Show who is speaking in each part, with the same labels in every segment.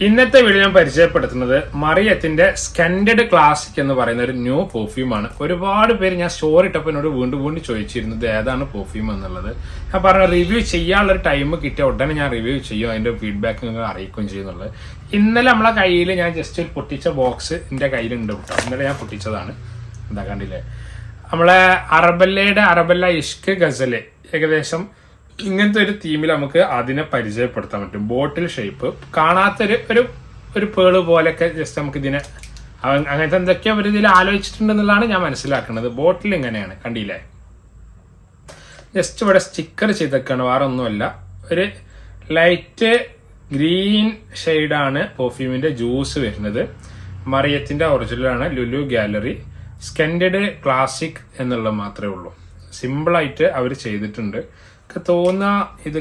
Speaker 1: ഇന്നത്തെ വീഡിയോ ഞാൻ പരിചയപ്പെടുത്തുന്നത് മറിയത്തിന്റെ സ്കെൻഡഡ് ക്ലാസിക് എന്ന് പറയുന്ന ഒരു ന്യൂ പെർഫ്യൂമാണ്. ഒരുപാട് പേര് ഞാൻ സ്റ്റോറി ഇട്ടപ്പോൾ എന്നോട് വീണ്ടും ചോദിച്ചിരുന്നത് ഏതാണ് പെർഫ്യൂം എന്നുള്ളത്. ഞാൻ പറഞ്ഞ റിവ്യൂ ചെയ്യാനുള്ളൊരു ടൈം കിട്ടിയ ഉടനെ ഞാൻ റിവ്യൂ ചെയ്യും, അതിന്റെ ഫീഡ്ബാക്ക് നിങ്ങൾ അറിയിക്കുകയും ചെയ്യുന്നുള്ളത്. ഇന്നലെ നമ്മളെ കയ്യിൽ ഞാൻ ജസ്റ്റ് ഒരു പൊട്ടിച്ച ബോക്സ് എന്റെ കയ്യിലുണ്ട് കേട്ടോ. ഇന്നലെ ഞാൻ പൊട്ടിച്ചതാണ്. എന്താ കണ്ടില്ലേ, നമ്മളെ അറബല്ല ഇഷ്ക് ഗസല് ഏകദേശം ഇങ്ങനത്തെ ഒരു തീമിൽ നമുക്ക് അതിനെ പരിചയപ്പെടുത്താൻ പറ്റും. ബോട്ടിൽ ഷേപ്പ് കാണാത്തൊരു ഒരു പേള് പോലെയൊക്കെ ജസ്റ്റ് നമുക്ക് ഇതിനെ അങ്ങനത്തെ എന്തൊക്കെയോ ഒരു ഇതിൽ ആലോചിച്ചിട്ടുണ്ടെന്നുള്ളതാണ് ഞാൻ മനസ്സിലാക്കുന്നത്. ബോട്ടിൽ ഇങ്ങനെയാണ്, കണ്ടില്ലേ, ജസ്റ്റ് ഇവിടെ സ്റ്റിക്കർ ചെയ്തൊക്കെയാണ്, വേറെ ഒന്നുമല്ല. ഒരു ലൈറ്റ് ഗ്രീൻ ഷെയ്ഡാണ് പെർഫ്യൂമിന്റെ ജ്യൂസ് വരുന്നത്. മറിയത്തിന്റെ ഒറിജിനലാണ്, ലുലു ഗാലറി സ്കെൻഡഡ് ക്ലാസിക് എന്നുള്ളത് മാത്രമേ ഉള്ളൂ. സിമ്പിളായിട്ട് അവർ ചെയ്തിട്ടുണ്ട്. തോന്നുന്ന ഇത്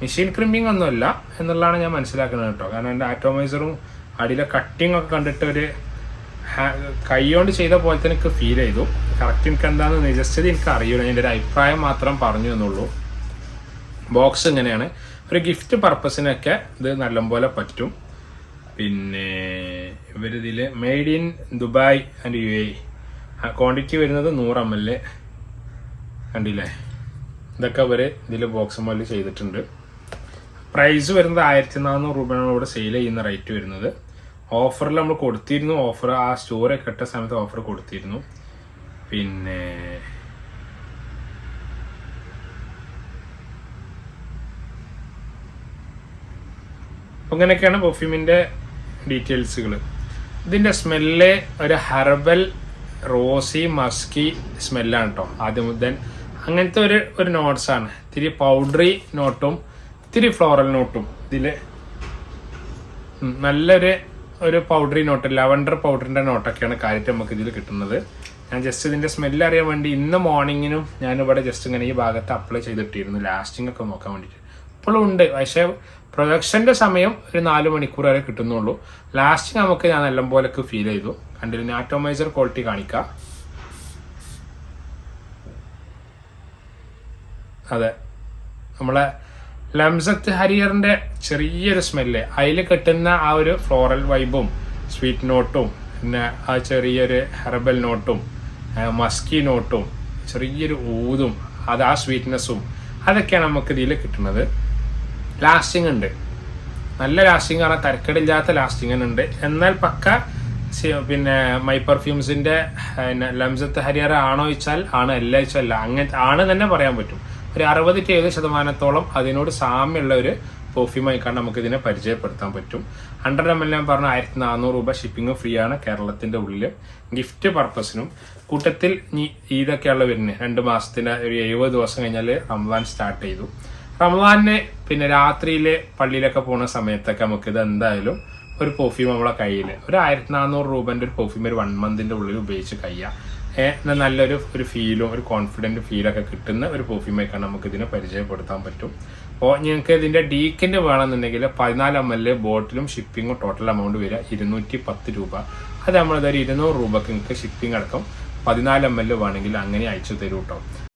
Speaker 1: മെഷീൻ ക്രിമ്പിങ് ഒന്നുമല്ല എന്നുള്ളതാണ് ഞാൻ മനസ്സിലാക്കുന്നത് കേട്ടോ. കാരണം എൻ്റെ ആറ്റോമൈസറും അടിയിലെ കട്ടിങ് ഒക്കെ കണ്ടിട്ട് ഒരു കൈകൊണ്ട് ചെയ്ത പോലെ തന്നെ എനിക്ക് ഫീൽ ചെയ്തു. കറക്റ്റ് എനിക്ക് എന്താണെന്ന് ജസ്റ്റ് എനിക്ക് അറിയില്ല, എൻ്റെ ഒരു അഭിപ്രായം മാത്രം പറഞ്ഞു എന്നുള്ളൂ. ബോക്സ് ഇങ്ങനെയാണ്. ഒരു ഗിഫ്റ്റ് പർപ്പസിനൊക്കെ ഇത് നല്ലപോലെ പറ്റും. പിന്നെ ഇവരിതിൽ made in Dubai and UAE, quantity വരുന്നത് 100 ml. കണ്ടില്ലേ, ഇതൊക്കെ അവര് ഇതിൽ ബോക്സ് മുതൽ ചെയ്തിട്ടുണ്ട്. പ്രൈസ് വരുന്നത് 1400 രൂപയാണ് ഇവിടെ സെയിൽ ചെയ്യുന്ന റേറ്റ് വരുന്നത്. ഓഫറിൽ നമ്മൾ കൊടുത്തിരുന്നു, ഓഫർ ആ സ്റ്റോറൊക്കെ ഇട്ട സമയത്ത് ഓഫർ കൊടുത്തിരുന്നു. പിന്നെ അങ്ങനെയൊക്കെയാണ് പെർഫ്യൂമിന്റെ ഡീറ്റെയിൽസുകൾ. ഇതിന്റെ സ്മെല്ല് ഒരു ഹെർബൽ റോസി മസ്കി സ്മെല്ലാണ് കേട്ടോ. ആദ്യം മുതൽ അങ്ങനത്തെ ഒരു നോട്ട്സ് ആണ്. ഇത്തിരി പൗഡറി നോട്ടും ഇത്തിരി ഫ്ലോറൽ നോട്ടും ഇതില് നല്ലൊരു പൗഡറി നോട്ട്, ലവൻഡർ പൗഡറിന്റെ നോട്ടൊക്കെയാണ് കാര്യമായിട്ട് നമുക്ക് ഇതിൽ കിട്ടുന്നത്. ഞാൻ ജസ്റ്റ് ഇതിന്റെ സ്മെല്ല് അറിയാൻ വേണ്ടി ഇന്ന് മോർണിംഗിനും ഞാനിവിടെ ജസ്റ്റ് ഇങ്ങനെ ഈ ഭാഗത്ത് അപ്ലൈ ചെയ്തിട്ടിരുന്നു, ലാസ്റ്റിംഗ് ഒക്കെ നോക്കാൻ വേണ്ടിയിട്ട്. ഇപ്പോഴും ഉണ്ട്, പക്ഷേ പ്രൊഡക്ഷന്റെ സമയം ഒരു 4 മണിക്കൂർ വരെ കിട്ടുന്നുള്ളൂ. ലാസ്റ്റിംഗ് നമുക്ക് ഞാൻ നല്ല പോലൊക്കെ ഫീൽ ചെയ്തു. കണ്ടില്ല, ആറ്റോമൈസർ ക്വാളിറ്റി കാണിക്കാം. അതെ, നമ്മളെ ലംസത്ത് ഹരിയറിന്റെ ചെറിയൊരു സ്മെല്ല്, അതിൽ കിട്ടുന്ന ആ ഒരു ഫ്ലോറൽ വൈബും സ്വീറ്റ് നോട്ടും പിന്നെ ആ ചെറിയൊരു ഹെർബൽ നോട്ടും മസ്കി നോട്ടും ചെറിയൊരു ഊതും അത് ആ സ്വീറ്റ്നെസ്സും അതൊക്കെയാണ് നമുക്ക് ഇതിൽ കിട്ടുന്നത്. ലാസ്റ്റിംഗ് ഉണ്ട്, നല്ല ലാസ്റ്റിംഗ് ആണ്, തരക്കേടില്ലാത്ത ലാസ്റ്റിംഗ് ഉണ്ട്. എന്നാൽ പക്ക പിന്നെ മൈ പെർഫ്യൂംസിന്റെ ലംസത്ത് ഹരിയർ ആണോ ചോദിച്ചാൽ ആണ്, അല്ല ചോദിച്ചാൽ അല്ല. അങ്ങനത്തെ ആണ് തന്നെ പറയാൻ പറ്റും. ഒരു 60-70% അതിനോട് സാമ്യമുള്ള ഒരു പെർഫ്യൂമായിക്കാണ് നമുക്ക് ഇതിനെ പരിചയപ്പെടുത്താൻ പറ്റും. 100 ml ഞാൻ പറഞ്ഞ 1400 രൂപ, ഷിപ്പിംഗ് ഫ്രീ ആണ് കേരളത്തിന്റെ ഉള്ളിൽ. ഗിഫ്റ്റ് പർപ്പസിനും കൂട്ടത്തിൽ ഇതൊക്കെയുള്ള വരുന്നത് 2 മാസത്തിന് ഒരു 70 ദിവസം കഴിഞ്ഞാൽ റമദാൻ സ്റ്റാർട്ട് ചെയ്തു. റമദാനിന് പിന്നെ രാത്രിയിൽ പള്ളിയിലൊക്കെ പോകുന്ന സമയത്തൊക്കെ നമുക്ക് ഇത് എന്തായാലും ഒരു പെർഫ്യൂം നമ്മളെ കയ്യിൽ ഒരു 1400 രൂപന്റെ ഒരു പെർഫ്യൂം ഒരു 1 മന്തിന്റെ ഉള്ളിൽ ഉപയോഗിച്ച് കഴിയാം. നല്ലൊരു ഫീലും ഒരു കോൺഫിഡന്റ് ഫീലൊക്കെ കിട്ടുന്ന ഒരു പെർഫ്യൂമൊക്കെ നമുക്ക് ഇതിനെ പരിചയപ്പെടുത്താൻ പറ്റും. അപ്പോൾ നിങ്ങൾക്ക് ഇതിന്റെ ഡീക്കിന്റെ വേണമെന്നുണ്ടെങ്കിൽ 14 ml ബോട്ടിലും ഷിപ്പിങ്ങും ടോട്ടൽ എമൗണ്ട് വരിക 210 രൂപ. അത് നമ്മളിതൊരു 200 രൂപക്ക് നിങ്ങൾക്ക് ഷിപ്പിംഗ് അടക്കം 14 ml വേണമെങ്കിൽ അങ്ങനെ അയച്ചു തരൂ കേട്ടോ.